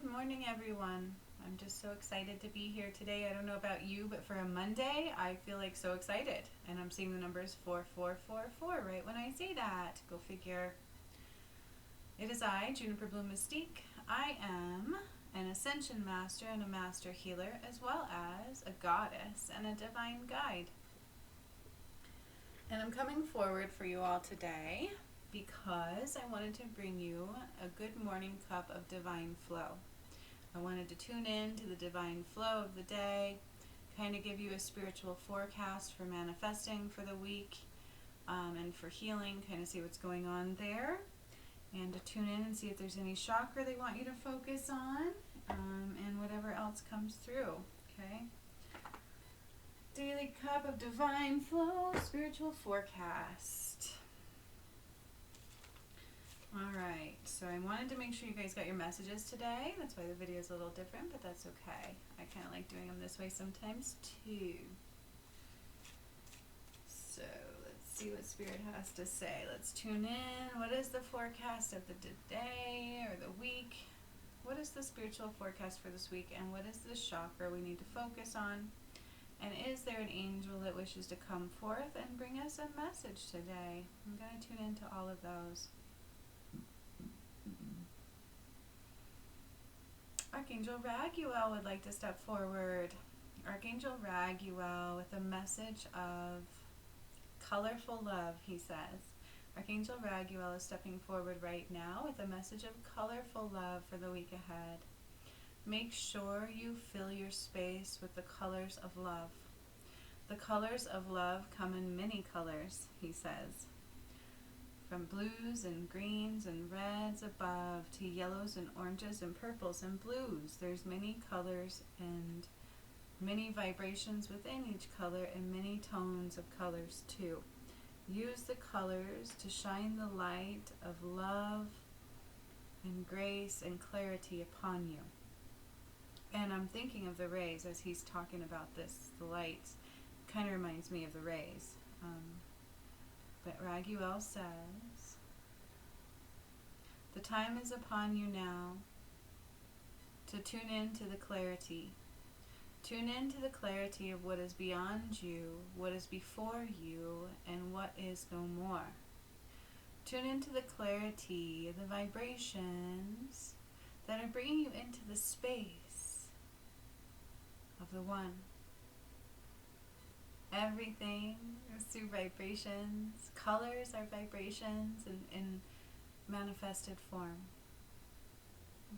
Good morning, everyone. I'm just so excited to be here today. I don't know about you, but for a Monday, I feel like so excited. And I'm seeing the numbers 4444 right when I say that. Go figure. It is I, Juniper Bloom Mystique. I am an ascension master and a master healer, as well as a goddess and a divine guide. And I'm coming forward for you all today because I wanted to bring you a good morning cup of divine flow. I wanted to tune in to the divine flow of the day, kind of give you a spiritual forecast for manifesting for the week, and for healing, kind of see what's going on there, and to tune in and see if there's any chakra they want you to focus on, and whatever else comes through, okay? Daily cup of divine flow, spiritual forecast. Alright, so I wanted to make sure you guys got your messages today. That's why the video is a little different, but that's okay. I kind of like doing them this way sometimes too. So let's see what Spirit has to say. Let's tune in. What is the forecast of the day or the week? What is the spiritual forecast for this week? And what is the chakra we need to focus on? And is there an angel that wishes to come forth and bring us a message today? I'm going to tune into all of those. Archangel Raguel would like to step forward. Archangel Raguel with a message of colorful love, he says. Archangel Raguel is stepping forward right now with a message of colorful love for the week ahead. Make sure you fill your space with the colors of love. The colors of love come in many colors, he says. From blues and greens and reds above to yellows and oranges and purples and blues. There's many colors and many vibrations within each color and many tones of colors too. Use the colors to shine the light of love and grace and clarity upon you. And I'm thinking of the rays as he's talking about this, the lights. Kind of reminds me of the rays. But Raguel says, the time is upon you now to tune into the clarity. Tune into the clarity of what is beyond you, what is before you, and what is no more. Tune into the clarity, the vibrations that are bringing you into the space of the one. Everything is through vibrations. Colors are vibrations in manifested form.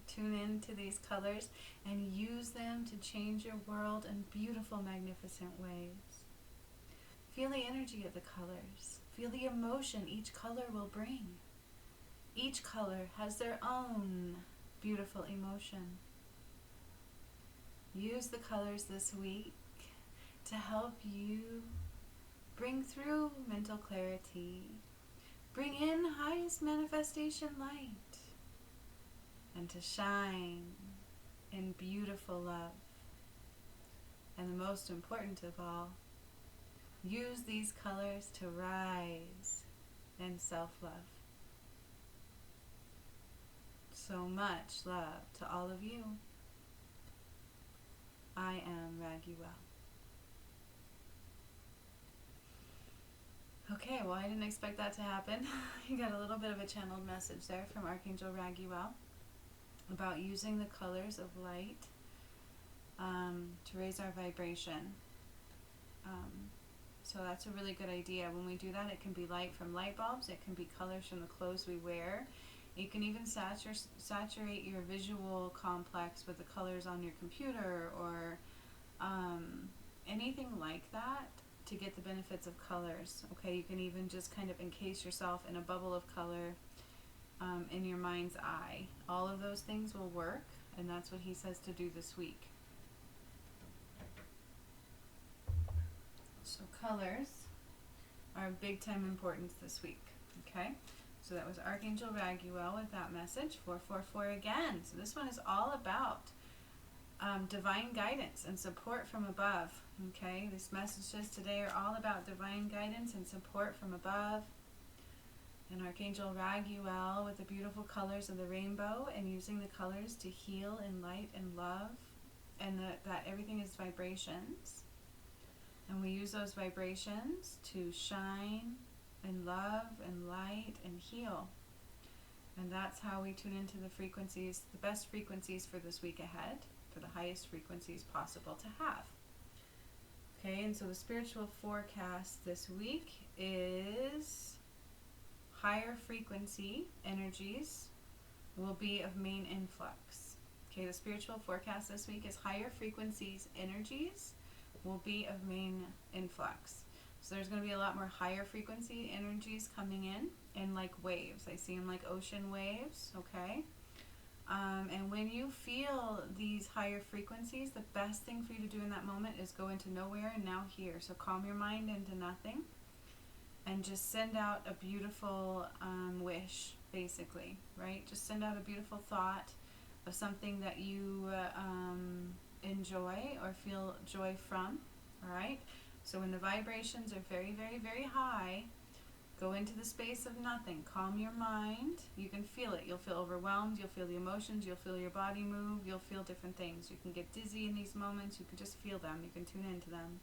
Tune into these colors and use them to change your world in beautiful, magnificent ways. Feel the energy of the colors. Feel the emotion each color will bring. Each color has their own beautiful emotion. Use the colors this week to help you bring through mental clarity, bring in highest manifestation light, and to shine in beautiful love. And the most important of all, use these colors to rise in self-love. So much love to all of you. I am Raguel. Okay, well, I didn't expect that to happen. You got a little bit of a channeled message there from Archangel Raguel about using the colors of light to raise our vibration. So that's a really good idea. When we do that, it can be light from light bulbs, it can be colors from the clothes we wear. You can even saturate your visual complex with the colors on your computer or anything like that, to get the benefits of colors. Okay, you can even just kind of encase yourself in a bubble of color in your mind's eye. All of those things will work, and that's what he says to do this week. So colors are of big time importance this week. Okay, so that was Archangel Raguel with that message, 444 again. So this one is all about divine guidance and support from above. Okay, these messages today are all about divine guidance and support from above. And Archangel Raguel with the beautiful colors of the rainbow, and using the colors to heal in light and love, and that everything is vibrations. And we use those vibrations to shine and love and light and heal. And that's how we tune into the frequencies, the best frequencies for this week ahead, for the highest frequencies possible to have. Okay, and so the spiritual forecast this week is higher frequency energies will be of main influx. Okay, the spiritual forecast this week is higher frequencies energies will be of main influx. So there's going to be a lot more higher frequency energies coming in like waves. I see them like ocean waves, okay? And when you feel these higher frequencies, the best thing for you to do in that moment is go into nowhere and now here. So calm your mind into nothing and just send out a beautiful wish, basically, right? Just send out a beautiful thought of something that you enjoy or feel joy from, all right? So when the vibrations are very, very, very high, go into the space of nothing. Calm your mind. You can feel it. You'll feel overwhelmed. You'll feel the emotions. You'll feel your body move. You'll feel different things. You can get dizzy in these moments. You can just feel them. You can tune into them.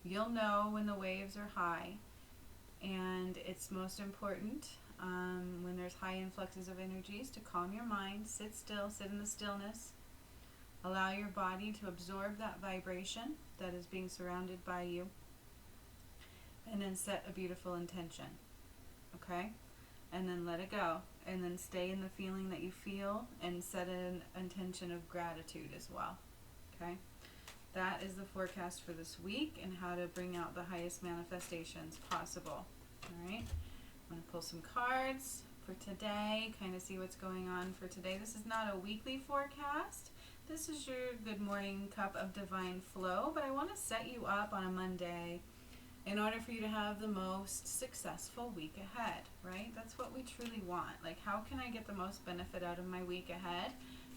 You'll know when the waves are high. And it's most important when there's high influxes of energies to calm your mind. Sit still. Sit in the stillness. Allow your body to absorb that vibration that is being surrounded by you. And then set a beautiful intention, okay? And then let it go. And then stay in the feeling that you feel and set an intention of gratitude as well, okay? That is the forecast for this week and how to bring out the highest manifestations possible, all right? I'm going to pull some cards for today, kind of see what's going on for today. This is not a weekly forecast. This is your good morning cup of divine flow, but I want to set you up on a Monday in order for you to have the most successful week ahead, right? That's what we truly want. Like, how can I get the most benefit out of my week ahead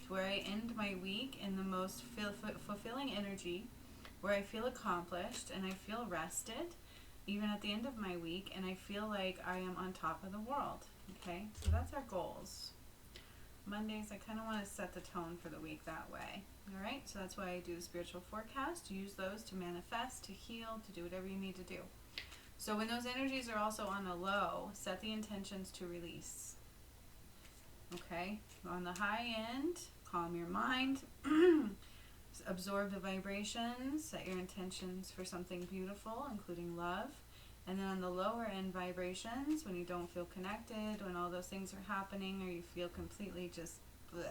to where I end my week in the most fulfilling energy, where I feel accomplished and I feel rested, even at the end of my week, and I feel like I am on top of the world, okay? So that's our goals. Mondays, I kind of want to set the tone for the week that way. All right, so that's why I do the spiritual forecast. Use those to manifest, to heal, to do whatever you need to do. So when those energies are also on a low, set the intentions to release. Okay, on the high end, calm your mind, absorb the vibrations, set your intentions for something beautiful, including love. And then on the lower end vibrations, when you don't feel connected, when all those things are happening, or you feel completely just bleh,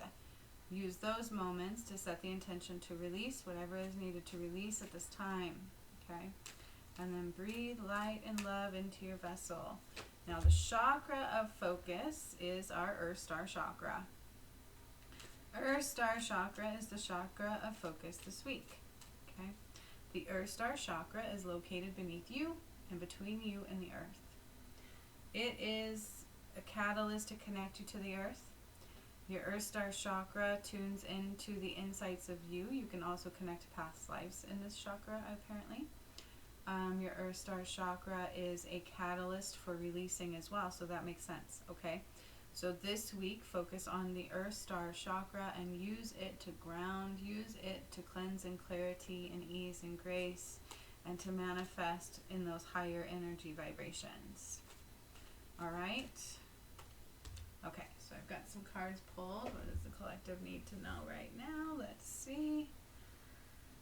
use those moments to set the intention to release whatever is needed to release at this time, okay? And then breathe light and love into your vessel. Now the chakra of focus is our Earth Star chakra. Earth Star chakra is the chakra of focus this week, okay? The Earth Star chakra is located beneath you and between you and the earth. It is a catalyst to connect you to the earth. Your Earth Star chakra tunes into the insights of you. You can also connect past lives in this chakra, apparently. Your Earth Star chakra is a catalyst for releasing as well, so that makes sense, okay? So this week, focus on the Earth Star chakra and use it to ground, use it to cleanse in clarity and ease and grace, and to manifest in those higher energy vibrations. All right? Okay, so I've got some cards pulled. What does the collective need to know right now? Let's see.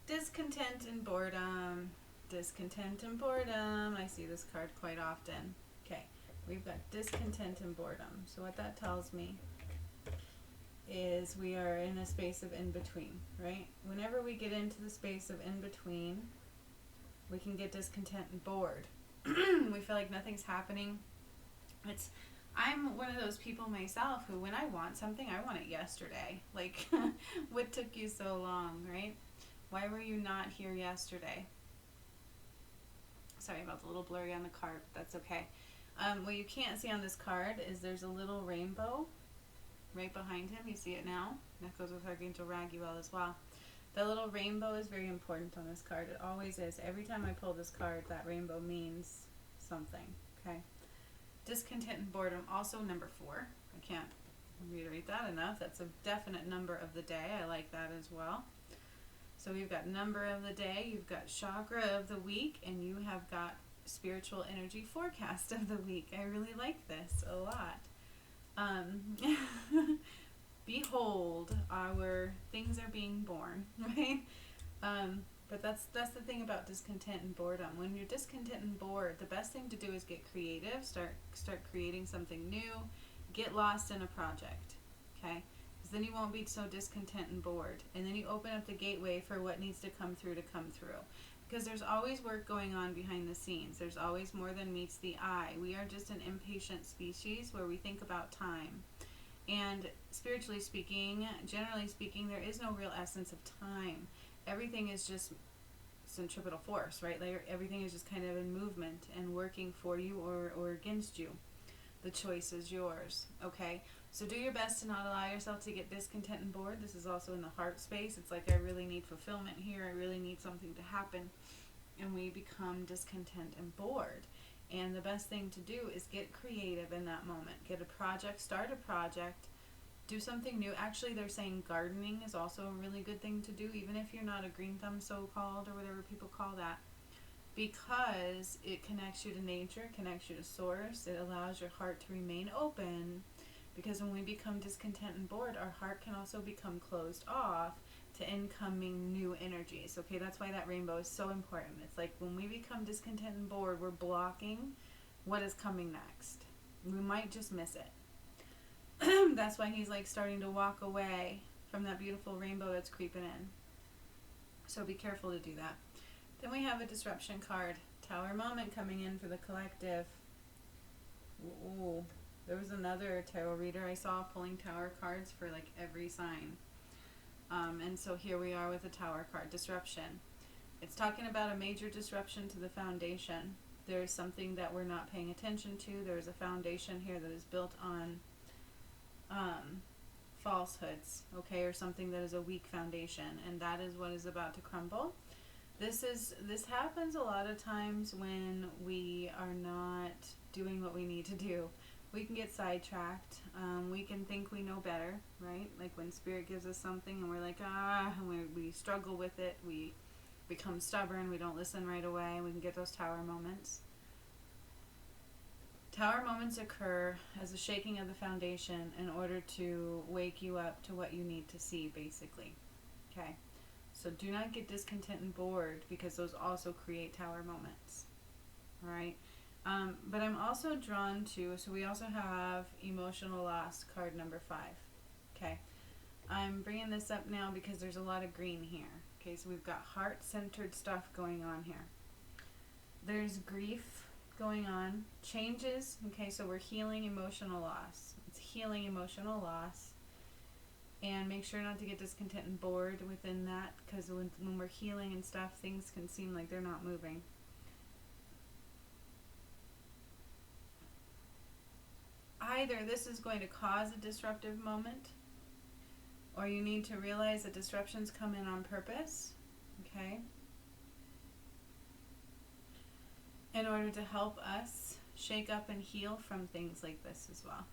Discontent and boredom. Discontent and boredom. I see this card quite often. Okay, we've got discontent and boredom. So what that tells me is we are in a space of in-between, right? Whenever we get into the space of in-between, we can get discontent and bored. We feel like nothing's happening. I'm one of those people myself who, when I want something, I want it yesterday. Like, what took you so long, right? Why were you not here yesterday? Sorry about the little blurry on the card, but that's okay. What you can't see on this card is there's a little rainbow right behind him. You see it now? That goes with Archangel Raguel as well. The little rainbow is very important on this card. It always is. Every time I pull this card, that rainbow means something, okay? Discontent and boredom, also number 4. I can't reiterate that enough. That's a definite number of the day. I like that as well. So we've got number of the day, you've got chakra of the week, and you have got spiritual energy forecast of the week. I really like this a lot. Behold, our things are being born, right? But that's the thing about discontent and boredom. When you're discontent and bored, the best thing to do is get creative, start creating something new, get lost in a project, okay? Because then you won't be so discontent and bored. And then you open up the gateway for what needs to come through. Because there's always work going on behind the scenes. There's always more than meets the eye. We are just an impatient species where we think about time. And spiritually speaking, generally speaking, there is no real essence of time. Everything is just centripetal force, right? Like everything is just kind of in movement and working for you or against you. The choice is yours, okay? So do your best to not allow yourself to get discontent and bored. This is also in the heart space. It's like I really need fulfillment here. I really need something to happen. And we become discontent and bored. And the best thing to do is get creative in that moment. Get a project, start a project, do something new. Actually, they're saying gardening is also a really good thing to do, even if you're not a green thumb so-called or whatever people call that, because it connects you to nature, connects you to source. It allows your heart to remain open, because when we become discontent and bored, our heart can also become closed off to incoming new energies. Okay, that's why that rainbow is so important. It's like when we become discontent and bored, we're blocking what is coming next. We might just miss it. That's why he's like starting to walk away from that beautiful rainbow that's creeping in. So be careful to do that. Then we have a disruption card. Tower moment coming in for the collective. Ooh, there was another tarot reader I saw pulling tower cards for like every sign. And so here we are with a tower card. Disruption. It's talking about a major disruption to the foundation. There's something that we're not paying attention to. There's a foundation here that is built on falsehoods, okay, or something that is a weak foundation, and that is what is about to crumble. This happens a lot of times when we are not doing what we need to do. We can get sidetracked. We can think we know better, right? Like when Spirit gives us something and we're like, and we struggle with it. We become stubborn. We don't listen right away. We can get those tower moments. Tower moments occur as a shaking of the foundation in order to wake you up to what you need to see, basically. Okay? So do not get discontent and bored, because those also create tower moments. Alright? But I'm also drawn to, so we also have emotional loss, card number 5. Okay? I'm bringing this up now because there's a lot of green here. Okay, so we've got heart-centered stuff going on here. There's grief going on, changes. Okay, so we're healing emotional loss. It's healing emotional loss. And make sure not to get discontent and bored within that, because when we're healing and stuff, things can seem like they're not moving. Either this is going to cause a disruptive moment, or you need to realize that disruptions come in on purpose, okay, in order to help us shake up and heal from things like this as well.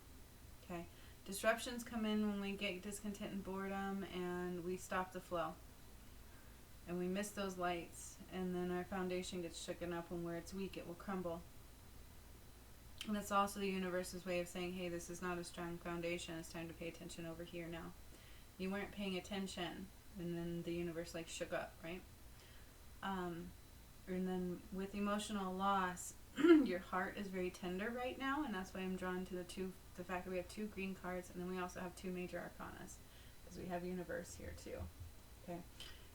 Okay, disruptions come in when we get discontent and boredom and we stop the flow and we miss those lights, and then our foundation gets shooken up, and where it's weak it will crumble. And that's also the universe's way of saying, hey, this is not a strong foundation, it's time to pay attention over here now. You weren't paying attention, and then the universe like shook up, right? And then with emotional loss, your heart is very tender right now, and that's why I'm drawn to the fact that we have 2 green cards, and then we also have 2 major arcanas, because we have universe here too. Okay,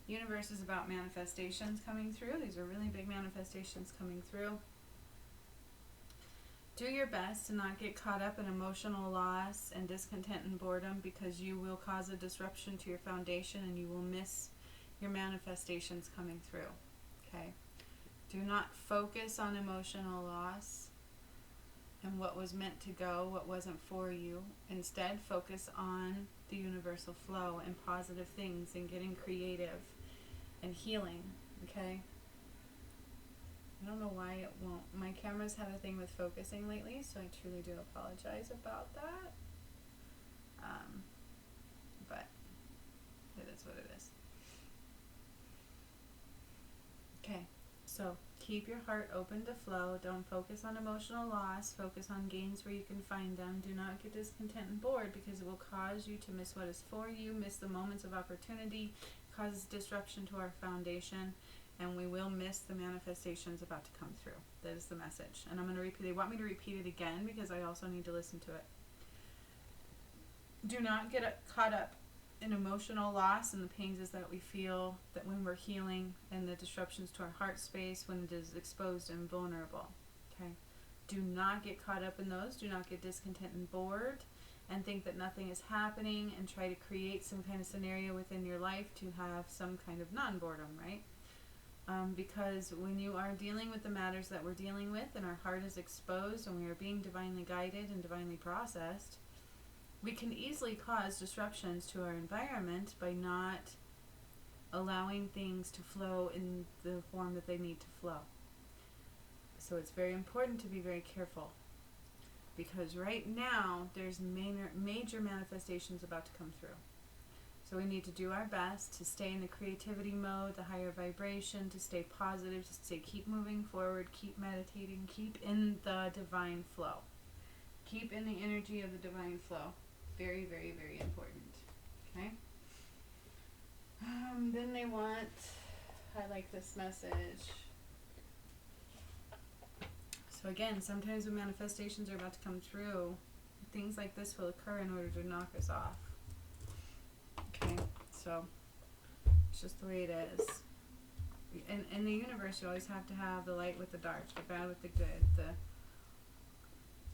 universe is about manifestations coming through. These are really big manifestations coming through. Do your best to not get caught up in emotional loss and discontent and boredom, because you will cause a disruption to your foundation and you will miss your manifestations coming through. Okay? Do not focus on emotional loss and what was meant to go, what wasn't for you. Instead, focus on the universal flow and positive things and getting creative and healing. Okay? I don't know why it won't. My camera's had a thing with focusing lately, so I truly do apologize about that. But it is what it is. Okay, so keep your heart open to flow. Don't focus on emotional loss. Focus on gains where you can find them. Do not get discontent and bored, because it will cause you to miss what is for you, miss the moments of opportunity, causes disruption to our foundation, and we will miss the manifestations about to come through. That is the message. And I'm going to repeat it. They want me to repeat it again because I also need to listen to it. Do not get caught up in emotional loss and the pains that we feel that when we're healing, and the disruptions to our heart space when it is exposed and vulnerable. Okay? Do not get caught up in those. Do not get discontent and bored and think that nothing is happening and try to create some kind of scenario within your life to have some kind of non-boredom, right? Because when you are dealing with the matters that we're dealing with and our heart is exposed and we are being divinely guided and divinely processed, we can easily cause disruptions to our environment by not allowing things to flow in the form that they need to flow. So it's very important to be very careful, because right now there's major manifestations about to come through. So we need to do our best to stay in the creativity mode, the higher vibration, to stay positive, to keep moving forward, keep meditating, keep in the divine flow. Keep in the energy of the divine flow. Very, very, very important. Okay? Then they want, I like this message. So again, sometimes when manifestations are about to come through, things like this will occur in order to knock us off. Okay? So, it's just the way it is. In the universe, you always have to have the light with the dark, the bad with the good,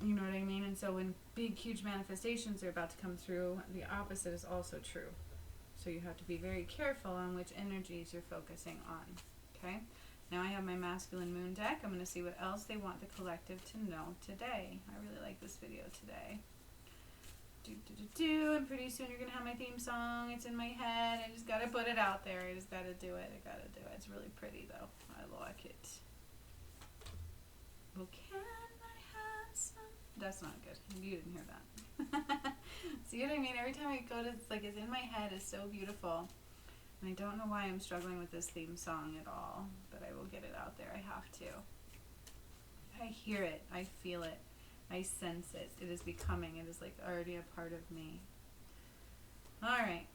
you know what I mean? And so when big, huge manifestations are about to come through, the opposite is also true. So you have to be very careful on which energies you're focusing on. Okay? Now I have my masculine moon deck. I'm going to see what else they want the collective to know today. I really like this video today. And pretty soon you're going to have my theme song. It's in my head. I just got to put it out there. I just got to do it. I got to do it. It's really pretty though. I like it. Well, can I have some? That's not good. You didn't hear that. See what I mean? Every time I go to, it's like it's in my head. It's so beautiful. And I don't know why I'm struggling with this theme song at all, but I will get it out there. I have to. I hear it. I feel it. I sense it. It is becoming. It is like already a part of me. All right.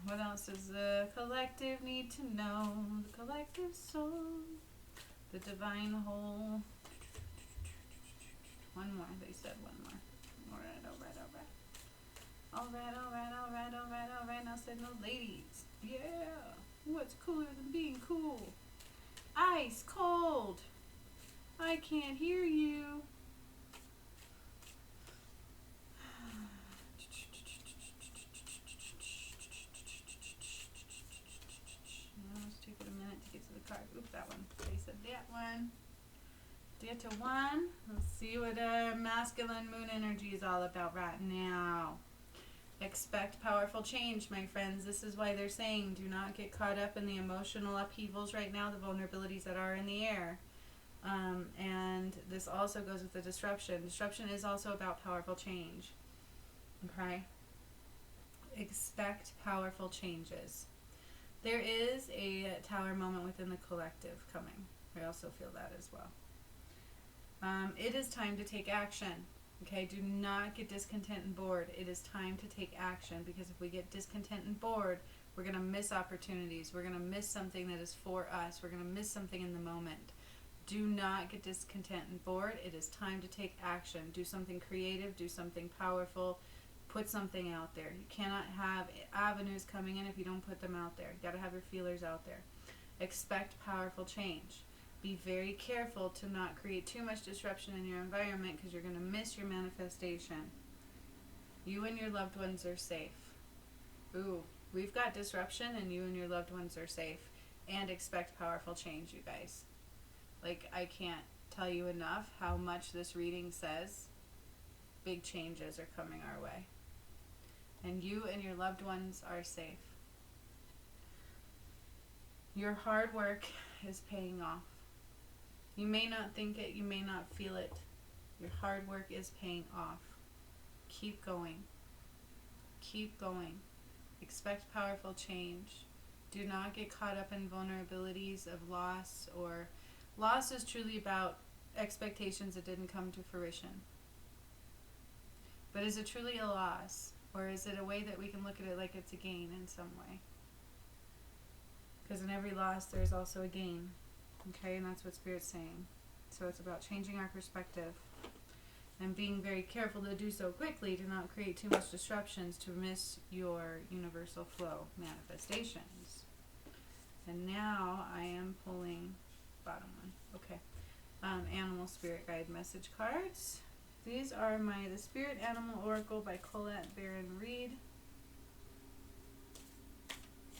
What else does the collective need to know? The collective soul. The divine whole. One more. They said one more. All right. Now said no ladies. Yeah. What's cooler than being cool? Ice cold. I can't hear you. Let's take it a minute to get to the card. Oops, that one. They said that one. Get to one. Let's see what masculine moon energy is all about right now. Expect powerful change, my friends. This is why they're saying do not get caught up in the emotional upheavals right now, the vulnerabilities that are in the air. And this also goes with the disruption. Disruption is also about powerful change. Okay? Expect powerful changes. There is a tower moment within the collective coming. I also feel that as well. It is time to take action. Okay, do not get discontent and bored. It is time to take action, because if we get discontent and bored, we're going to miss opportunities. We're going to miss something that is for us. We're going to miss something in the moment. Do not get discontent and bored. It is time to take action. Do something creative. Do something powerful. Put something out there. You cannot have avenues coming in if you don't put them out there. You got to have your feelers out there. Expect powerful change. Be very careful to not create too much disruption in your environment, because you're going to miss your manifestation. You and your loved ones are safe. Ooh, we've got disruption and you and your loved ones are safe. And expect powerful change, you guys. Like, I can't tell you enough how much this reading says big changes are coming our way. And you and your loved ones are safe. Your hard work is paying off. You may not think it, you may not feel it. Your hard work is paying off. Keep going. Keep going. Expect powerful change. Do not get caught up in vulnerabilities of loss, or loss is truly about expectations that didn't come to fruition. But is it truly a loss? Or is it a way that we can look at it like it's a gain in some way? Because in every loss, there's also a gain. Okay, and that's what Spirit's saying. So it's about changing our perspective and being very careful to do so quickly to not create too much disruptions to miss your universal flow manifestations. And now I am pulling bottom one. Okay. Animal Spirit Guide Message Cards. These are the Spirit Animal Oracle by Colette Baron Reed.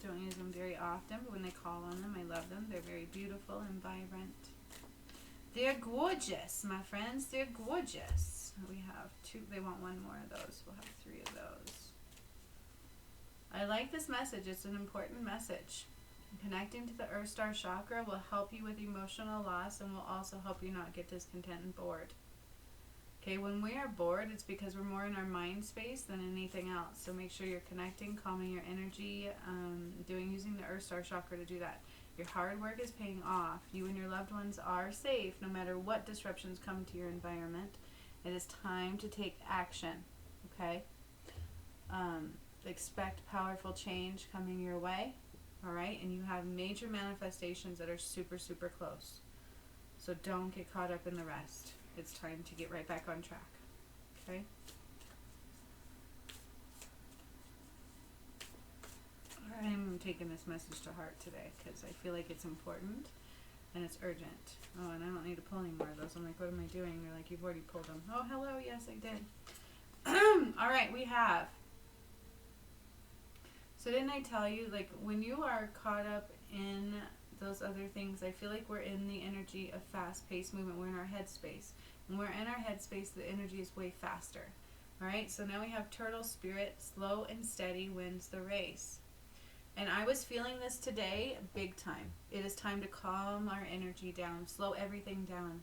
Don't use them very often, but when they call on them, I love them. They're very beautiful and vibrant. They're gorgeous, my friends. They're gorgeous. We have two. They want one more of those. We'll have 3 of those. I like this message. It's an important message. Connecting to the Earth Star Chakra will help you with emotional loss and will also help you not get discontent and bored. Okay, when we are bored, it's because we're more in our mind space than anything else. So make sure you're connecting, calming your energy, using the Earth Star Chakra to do that. Your hard work is paying off. You and your loved ones are safe no matter what disruptions come to your environment. It is time to take action, okay? Expect powerful change coming your way, all right? And you have major manifestations that are super, super close. So don't get caught up in the rest. It's time to get right back on track, okay? I'm taking this message to heart today because I feel like it's important and it's urgent. Oh, and I don't need to pull any more of those. I'm like, what am I doing? They're like, you've already pulled them. Oh, hello. Yes, I did. All right, we have. So didn't I tell you, like, when you are caught up in those other things, I feel like we're in the energy of fast-paced movement. We're in our headspace. When we're in our headspace, the energy is way faster. All right, so now we have Turtle Spirit. Slow and steady wins the race. And I was feeling this today big time. It is time to calm our energy down, slow everything down.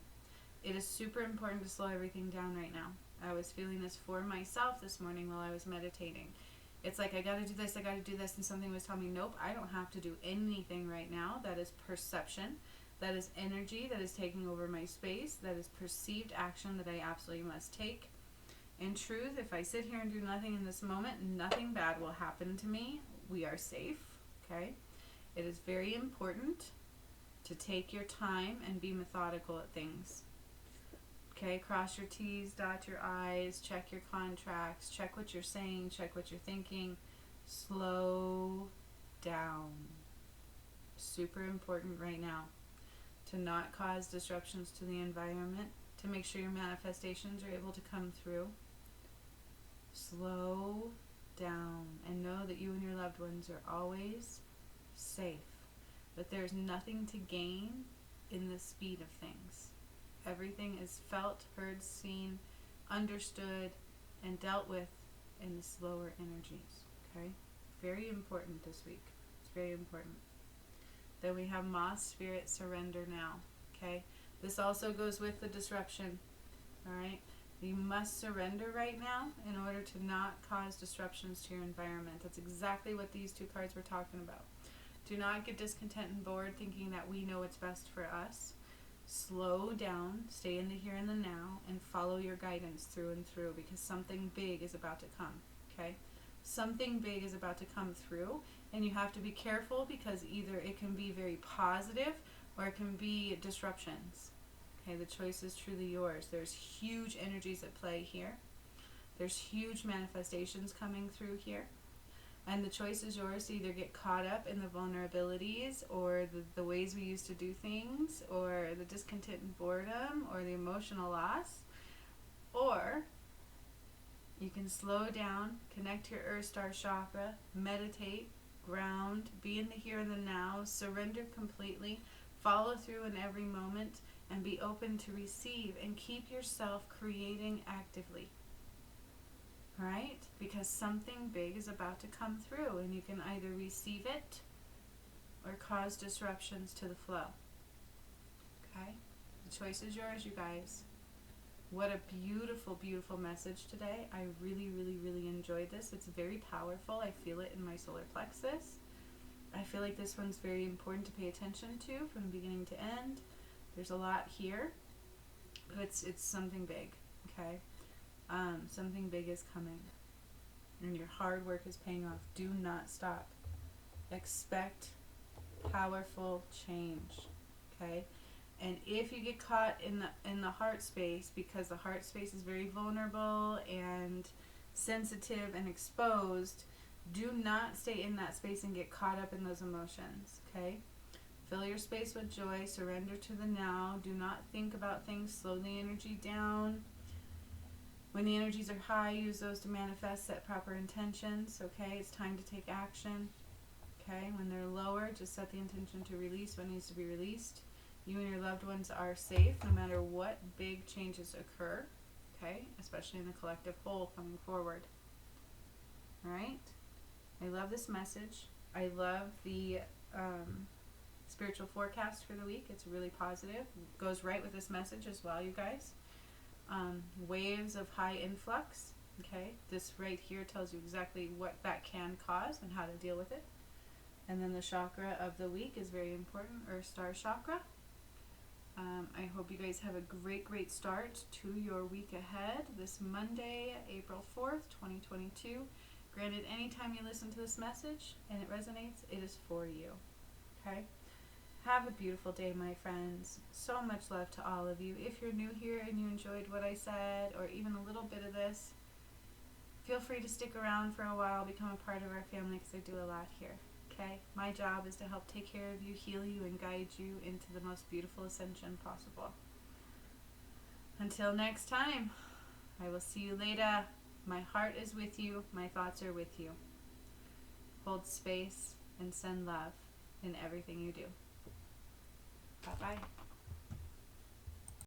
It is super important to slow everything down right now. I was feeling this for myself this morning while I was meditating. It's like, I got to do this, and something was telling me, nope, I don't have to do anything right now. That is perception. That is energy that is taking over my space. That is perceived action that I absolutely must take. In truth, if I sit here and do nothing in this moment, nothing bad will happen to me. We are safe, okay? It is very important to take your time and be methodical at things. Okay, cross your T's, dot your I's, check your contracts, check what you're saying, check what you're thinking. Slow down. Super important right now to not cause disruptions to the environment, to make sure your manifestations are able to come through. Slow down and know that you and your loved ones are always safe, that there's nothing to gain in the speed of things. Everything is felt, heard, seen, understood, and dealt with in the slower energies, okay? Very important this week. It's very important. Then we have Moss Spirit Surrender Now, okay? This also goes with the disruption, all right? You must surrender right now in order to not cause disruptions to your environment. That's exactly what these 2 cards were talking about. Do not get discontent and bored thinking that we know what's best for us. Slow down, stay in the here and the now, and follow your guidance through and through, because something big is about to come, okay? Something big is about to come through, and you have to be careful because either it can be very positive or it can be disruptions. Okay, the choice is truly yours. There's huge energies at play here. There's huge manifestations coming through here. And the choice is yours to either get caught up in the vulnerabilities or the ways we used to do things, or the discontent and boredom, or the emotional loss. Or you can slow down, connect to your Earth Star Chakra, meditate, ground, be in the here and the now, surrender completely, follow through in every moment, and be open to receive, and keep yourself creating actively. Right? Because something big is about to come through, and you can either receive it or cause disruptions to the flow. Okay? The choice is yours, you guys. What a beautiful, beautiful message today. I really, really, really enjoyed this. It's very powerful. I feel it in my solar plexus. I feel like this one's very important to pay attention to from beginning to end. There's a lot here, but it's something big, okay? Something big is coming, and your hard work is paying off. Do not stop. Expect powerful change, okay? And if you get caught in the heart space, because the heart space is very vulnerable and sensitive and exposed, do not stay in that space and get caught up in those emotions, okay? Fill your space with joy. Surrender to the now. Do not think about things. Slow the energy down. When the energies are high, use those to manifest, set proper intentions, okay? It's time to take action, okay? When they're lower, just set the intention to release what needs to be released. You and your loved ones are safe no matter what big changes occur, okay? Especially in the collective whole coming forward. All right? I love this message. I love the spiritual forecast for the week. It's really positive. It goes right with this message as well, you guys. Waves of high influx, okay? This right here tells you exactly what that can cause and how to deal with it. And then the chakra of the week is very important, Earth Star Chakra. I hope you guys have a great, great start to your week ahead. This Monday, April 4th, 2022. Granted, anytime you listen to this message and it resonates, it is for you. Okay? Have a beautiful day, my friends. So much love to all of you. If you're new here and you enjoyed what I said, or even a little bit of this, feel free to stick around for a while, become a part of our family, because I do a lot here. Okay? My job is to help take care of you, heal you, and guide you into the most beautiful ascension possible. Until next time, I will see you later. My heart is with you. My thoughts are with you. Hold space and send love in everything you do.